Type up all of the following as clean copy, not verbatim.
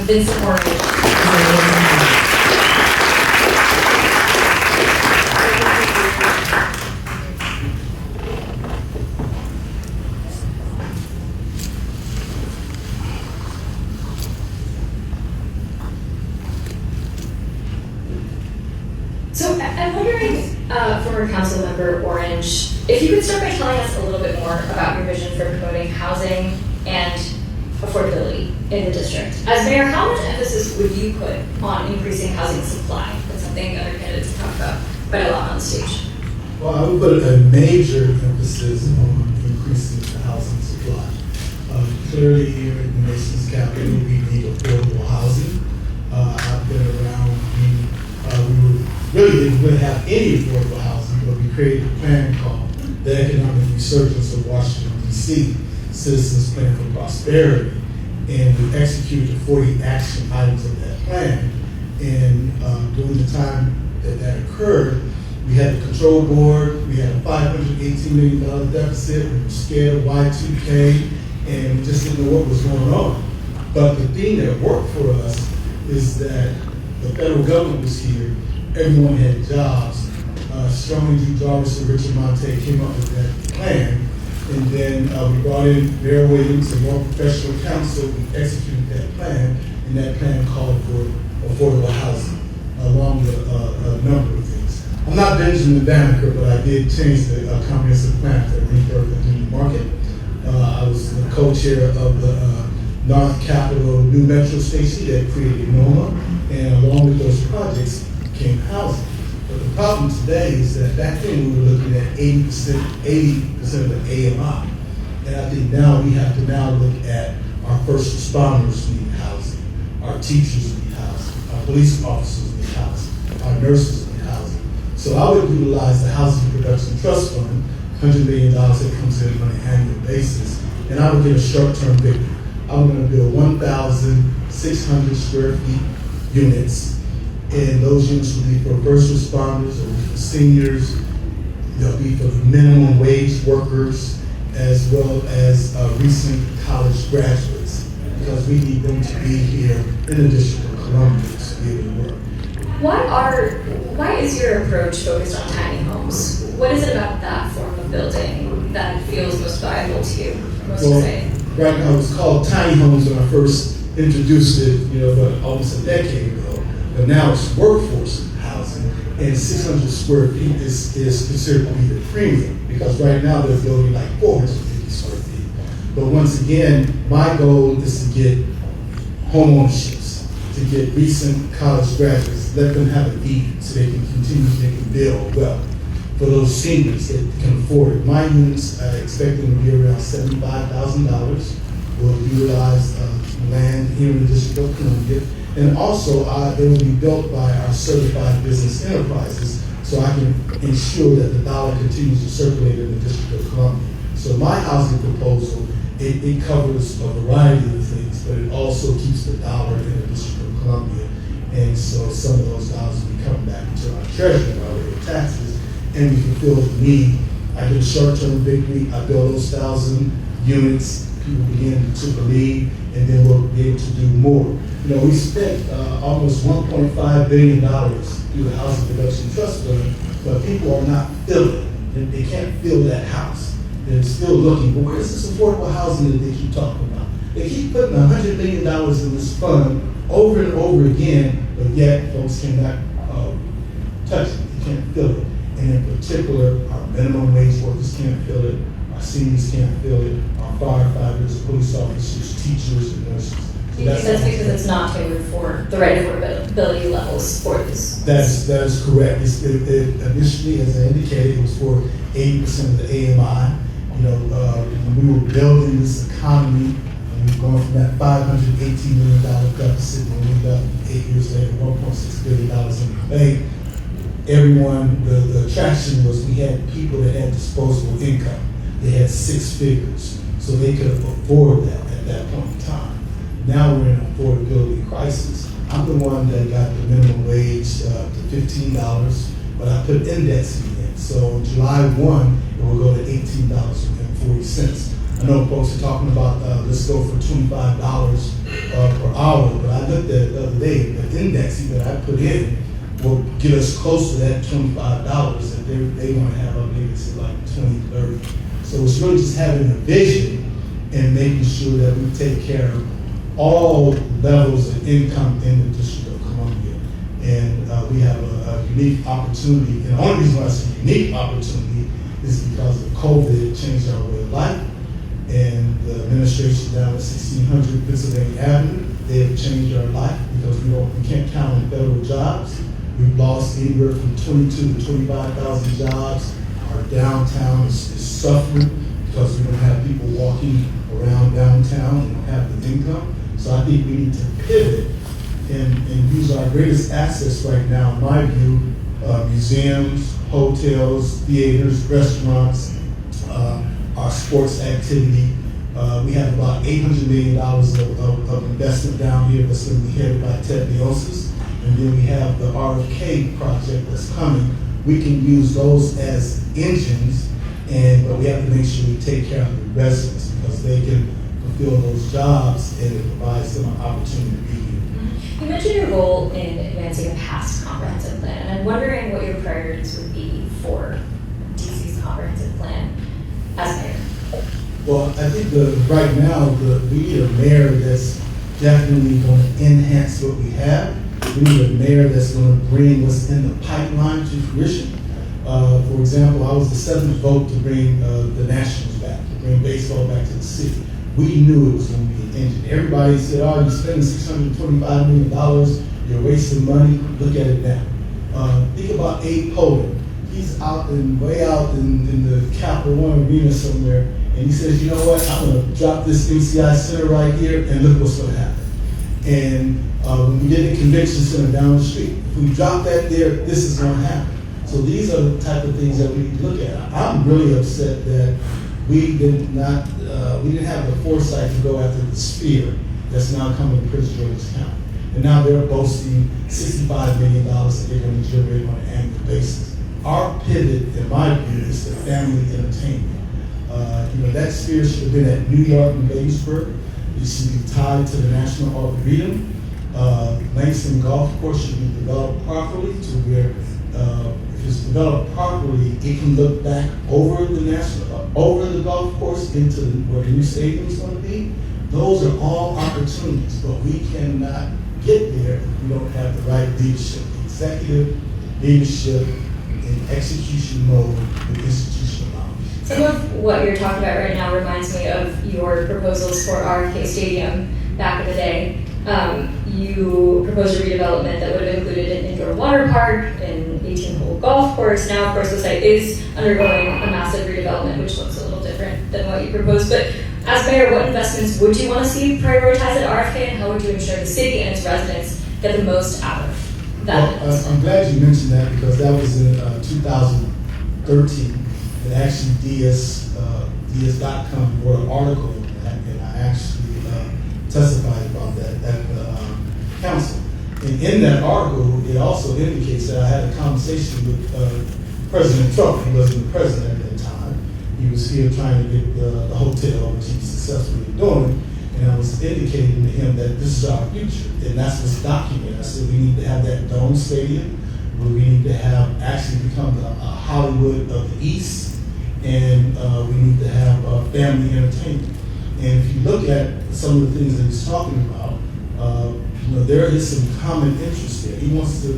Vincent So I'm wondering, former council member Orange, if you could start by telling us a little bit more about your vision for promoting housing and affordability in the district. As mayor, how much emphasis would you put on increasing housing supply? That's something other candidates talk about quite a lot on the stage. Well, I would put a major emphasis on increasing the housing supply. Clearly here in the nation's capital, we need affordable housing. I've been around, we really didn't really have any affordable housing, but we created a plan called the Economic Resurgence of Washington, D.C., Citizens Plan for Prosperity, and we executed the 40 action items of that plan. And during the time that occurred, we had the control board, we had a $518 million deficit, we were scared of Y2K, and we just didn't know what was going on. But the thing that worked for us is that the federal government was here, everyone had jobs. Strongly D. Jarvis and Richard Monte came up with that plan, and then we brought in Mayor Williams and more professional counsel. We executed that plan, and that plan called for affordable housing, along with a number of things. I'm not Benjamin Banneker, but I did change the comprehensive plan for rebirth of the new market. I was the co-chair of the North Capitol New Metro Station that created NOMA, and along with those projects came housing. But the problem today is that back then we were looking at 80% of the AMI. And I think now we have to now look at our first responders need housing, our teachers need housing, our police officers need housing, our nurses need housing. So I would utilize the Housing Production Trust Fund, $100 million that comes in on an annual basis, and I would get a short-term victory. I'm going to build 1,600 square feet units, and those units will be for first responders, or for seniors, they'll be for minimum wage workers, as well as recent college graduates, because we need them to be here in the District of Columbia to be able to work. Why is your approach focused on tiny homes? What is it about that form of building that feels most valuable to you, most exciting? Right now, it was called tiny homes when I first introduced it, about almost a decade ago. But now it's workforce housing, and 600 square feet is considered to be the premium, because right now they're building like 450 square feet. But once again, my goal is to get homeownerships, to get recent college graduates, let them have a deed so they can continue, they can build wealth. For those seniors that can afford it. My units, I expect them to be around $75,000. We'll utilize land here in the District of Columbia. And also, they will be built by our certified business enterprises, so I can ensure that the dollar continues to circulate in the District of Columbia. So my housing proposal, it covers a variety of things, but it also keeps the dollar in the District of Columbia. And so some of those dollars will be coming back into our treasury by way of taxes, and we fulfill the need. I get a short-term victory, I build those 1,000 units, people begin to believe, and then we'll be able to do more. We spent almost $1.5 billion through the Housing Production Trust Fund, but people are not filling it. They can't fill that house. They're still looking, but where's this affordable housing that they keep talking about? They keep putting $100 million in this fund over and over again, but yet folks cannot touch it. They can't fill it. And in particular, our minimum wage workers can't fill it, our seniors can't fill it, our firefighters, police officers, teachers, and nurses. So you think that's because it's not tailored for the right affordability levels for this? That is correct. It initially, as I indicated, it was for 80% of the AMI. When we were building this economy, and we've gone from that $518 million deficit, when we ended up 8 years later, $1.6 billion in the bank. Everyone, the attraction was we had people that had disposable income. They had 6 figures, so they could afford that at that point in time. Now we're in an affordability crisis. I'm the one that got the minimum wage to $15, but I put indexing in. So on July 1, it will go to $18.40. I know folks are talking about, let's go for $25 per hour, but I looked at it the other day, the indexing that I put in will get us close to that $25 that they want to have up maybe to like 20, 30. So it's really just having a vision and making sure that we take care of all levels of income in the District of Columbia. And we have a unique opportunity. And the only reason why it's a unique opportunity is because of COVID changed our way of life. And the administration down at 1600 Pennsylvania Avenue, they have changed our life because we can't count on federal jobs. We've lost anywhere from 22 to 25,000 jobs. Our downtown is suffering because we don't have people walking around downtown and don't have the income. So I think we need to pivot and use our greatest assets right now, in my view, museums, hotels, theaters, restaurants, our sports activity. We have about $800 million of investment down here that's going to be headed by Ted Leosis. And then we have the RFK project that's coming. We can use those as engines, but we have to make sure we take care of the residents because they can fulfill those jobs and it provides them an opportunity to be here. Mm-hmm. You mentioned your role in advancing a past comprehensive plan, and I'm wondering what your priorities would be for DC's comprehensive plan as mayor. Well, I think right now we need a mayor that's definitely going to enhance what we have. We need a mayor that's going to bring what's in the pipeline to fruition. For example, I was the seventh vote to bring the Nationals back, to bring baseball back to the city. We knew it was going to be an engine. Everybody said, oh, you're spending $625 million, you're wasting money. Look at it now. Think about Abe Pollard. He's way out in the Capital One Arena somewhere, and he says, you know what, I'm going to drop this MCI Center right here, and look what's going to happen. And when we did the convention center down the street, if we drop that there, this is going to happen. So these are the type of things that we need to look at. I'm really upset that we didn't have the foresight to go after the Sphere that's now coming to Prince George's County. And now they're boasting $65 million that they're going to generate on an annual basis. Our pivot, in my view, is the family entertainment. That Sphere should have been at New York and Gaithersburg. It should be tied to the National Arboretum. Langston Golf Course should be developed properly to where if it's developed properly, it can look back over the golf course into where the new stadium is going to be. Those are all opportunities, but we cannot get there if we don't have the right leadership, executive leadership in execution mode with institutional knowledge. Some of what you're talking about right now reminds me of your proposals for RFK Stadium back in the day. You proposed a redevelopment that would have included an indoor water park, an 18-hole golf course. Now, of course, the site is undergoing a massive redevelopment, which looks a little different than what you proposed. But as mayor, what investments would you want to see prioritized at RFK, and how would you ensure the city and its residents get the most out of that? Well, I'm glad you mentioned that because that was in 2013. And actually, DS.com wrote an article on that, and I actually testified about that at the council. And in that article, it also indicates that I had a conversation with President Trump. He wasn't the president at that time. He was here trying to get the hotel, which he successfully doing. And I was indicating to him that this is our future, and that's what's documented. I said we need to have that dome stadium, where we need to have actually become a Hollywood of the East, and we need to have family entertainment. And if you look at some of the things that he's talking about, there is some common interest there. He wants to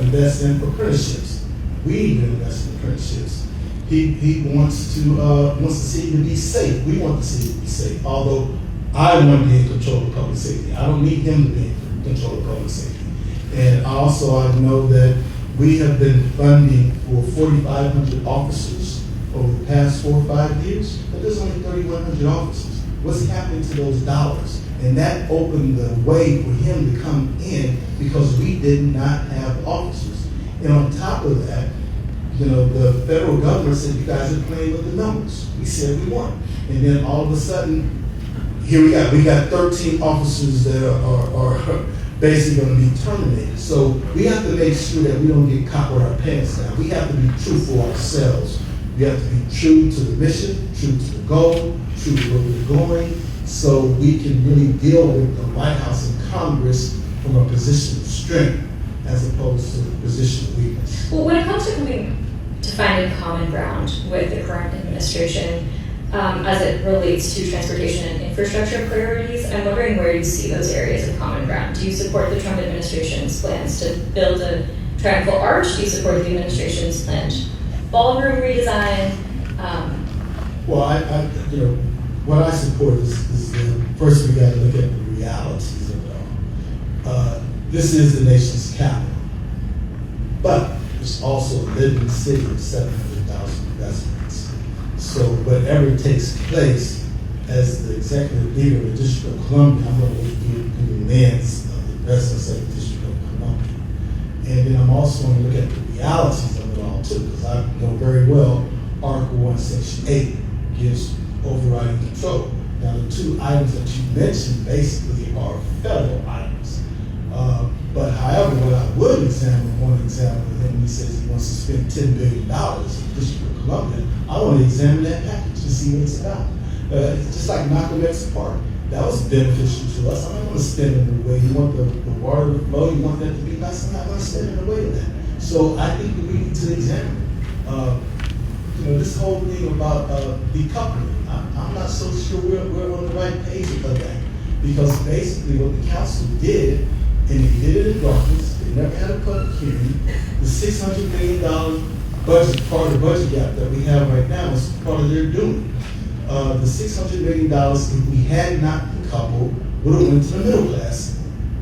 invest in apprenticeships. We need to invest in apprenticeships. He wants to see it to be safe. We want the city to be safe. Although I want to be in control of public safety. I don't need him to be in control of public safety. And also I know that we have been funding for 4,500 officers over the past 4 or 5 years, but there's only 3,100 officers. What's happening to those dollars? And that opened the way for him to come in because we did not have officers. And on top of that, the federal government said, you guys are playing with the numbers. We said we weren't. And then all of a sudden, here we got 13 officers that are basically going to be terminated. So we have to make sure that we don't get caught with our pants down. We have to be true for ourselves. We have to be true to the mission, true to the goal, true to where we're going, so we can really deal with the White House and Congress from a position of strength as opposed to a position of weakness. Well, when it comes to finding common ground with the current administration, as it relates to transportation and infrastructure priorities, I'm wondering where you see those areas of common ground. Do you support the Trump administration's plans to build a triumphal arch? Do you support the administration's planned ballroom redesign? Well, what I support is first we got to look at the realities of it all. This is the nation's capital, but it's also a living city of 700,000 residents. So whatever takes place, as the executive leader of the District of Columbia, I'm going to give the lens of the residents of the District of Columbia. And then I'm also going to look at the realities of it all too, because I know very well Article 1, Section 8 gives overriding control. Now the two items that you mentioned basically are federal items. But however, what I would want to examine with him when he says he wants to spend $10 billion in the District of Columbia, I want to examine that package to see what it's about. It's just like Malcolm X Park. That was beneficial to us. I'm not going to spend it in the way you want the water to flow, you want that to be nice, I'm not going to spend it in the way of that. So I think we need to examine this whole thing about decoupling. I'm not so sure we're on the right page of that, because basically what the council did, and they did it in darkness, they never had a public hearing. The $600 million budget, part of the budget gap that we have right now is part of their doing. The $600 million, if we had not decoupled, would have went to the middle class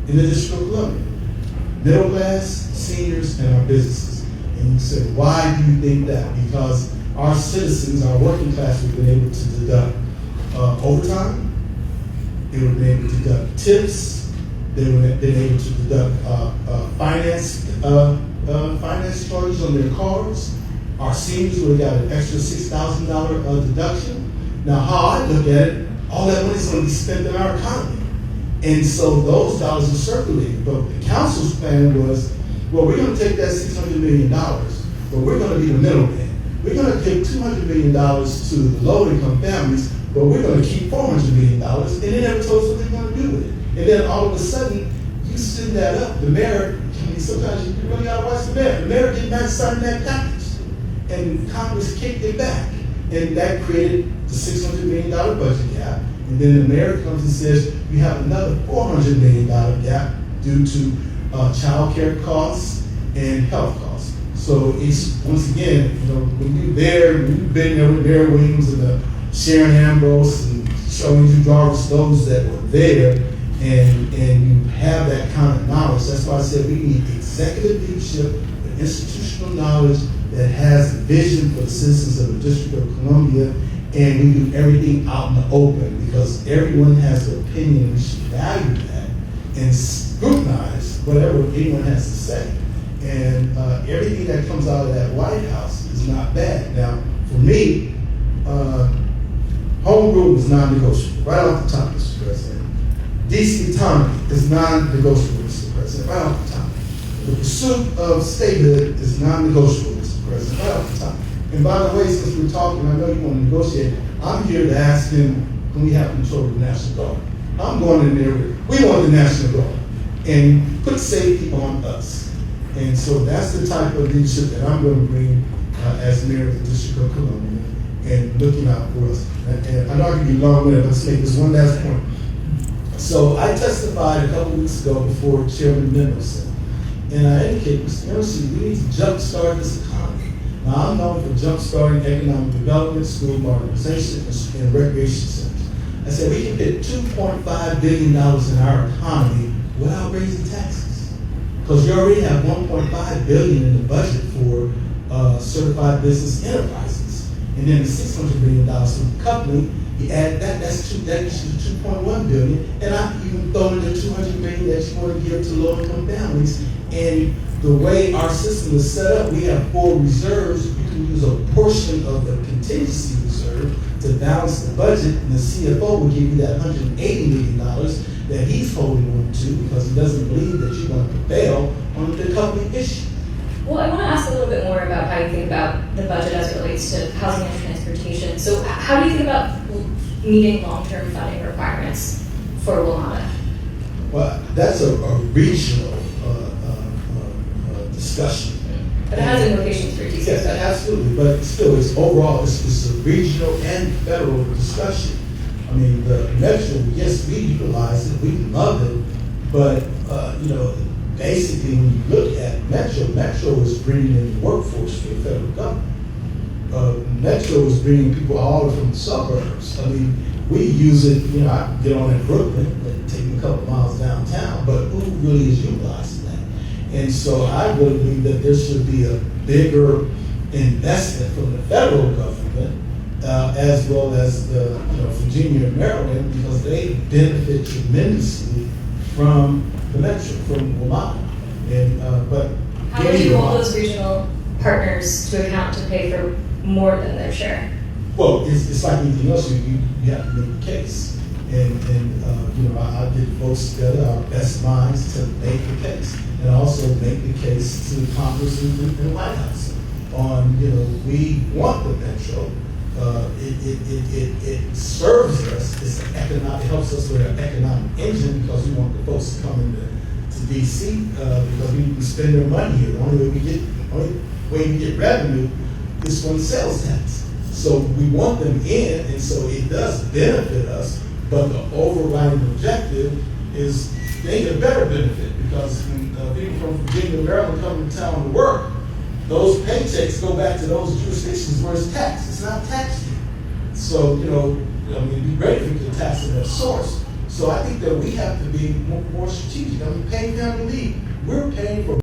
in the District of Columbia. Middle class, seniors, and our businesses. And you said, why do you think that? Because our citizens, our working class, would have been able to deduct overtime, they would have been able to deduct tips, they would have been able to deduct finance charges on their cars. Our seniors would have got an extra $6,000 deduction. Now, how I look at it, all that money is going to be spent in our economy. And so those dollars are circulating. But the council's plan was, well, we're going to take that $600 million, but we're going to be the middleman. We're going to give $200 million to the low-income families, but we're going to keep $400 million, and they never told us what they're going to do with it. And then all of a sudden, you send that up. The mayor, sometimes you really got to watch the mayor. The mayor did not sign that package, and Congress kicked it back, and that created the $600 million budget gap. And then the mayor comes and says, you have another $400 million gap due to child care costs and health costs. So it's, once again, when you've been there with Mayor Williams and Sharon Ambrose and showing you Jarvis, those that were there, and you have that kind of knowledge. That's why I said we need executive leadership with institutional knowledge that has a vision for the citizens of the District of Columbia, and we do everything out in the open, because everyone has an opinion. We should value that and scrutinize whatever anyone has to say. And everything that comes out of that White House is not bad. Now, for me, home rule is non-negotiable, right off the top, Mr. President. DC autonomy is non-negotiable, Mr. President, right off the top. The pursuit of statehood is non-negotiable, Mr. President, right off the top. And by the way, since we're talking, I know you want to negotiate, I'm here to ask him, can we have control of the National Guard? I'm going in there with, we want the National Guard, and put safety on us. And so that's the type of leadership that I'm going to bring as mayor of the District of Columbia, and looking out for us. And I'm not going to be long-winded, but let's make this one last point. So I testified a couple weeks ago before Chairman Mendelson, and I indicated, Mr. Mendelson, we need to jumpstart this economy. Now, I'm known for jumpstarting economic development, school modernization, and recreation centers. I said we can fit $2.5 billion in our economy without raising taxes, because you already have $1.5 billion in the budget for certified business enterprises, and then the $600 million from the company. You add that, that gets you $2.1 billion, and I'm even throwing in the $200 million that you want to give to low-income families. And the way our system is set up, we have 4 reserves. You can use a portion of the contingency reserve to balance the budget, and the CFO will give you that $180 million that he's holding on to, because he doesn't believe that you're going to prevail on the decoupling issue. Well, I want to ask a little bit more about how you think about the budget as it relates to housing and transportation. So how do you think about meeting long-term funding requirements for Wilmota? Well, that's a regional discussion. But it has implications for DC. Yes, absolutely. But still, it's overall, it's a regional and federal discussion. I mean, the metro, yes, we utilize it, we love it, but basically, when you look at Metro is bringing in the workforce for the federal government. Metro is bringing people all from the suburbs. I mean, we use it, I get on in Brooklyn, and take me a couple miles downtown, but who really is utilizing that? And so I really believe that there should be a bigger investment from the federal government, as well as the Virginia and Maryland, because they benefit tremendously from the metro, from Wilmota. And but how would you hold those regional partners to account to pay for more than their share? Well, it's like anything else. You have to make a case, and I get folks together, our best minds, to make the case, and also make the case to Congress and the White House on we want the metro. It serves us. It's an economic. It helps us with an economic engine because we want the folks to come into DC because we can spend their money here. The only way we get revenue is from sales tax. So we want them in, and so it does benefit us. But the overriding objective is they get a better benefit because when people from Virginia and Maryland come to town to work, those paychecks go back to those jurisdictions where it's taxed. It's not taxed here. So, it'd be great if we could tax at their source. So I think that we have to be more strategic. I mean, paying family leave. We're paying for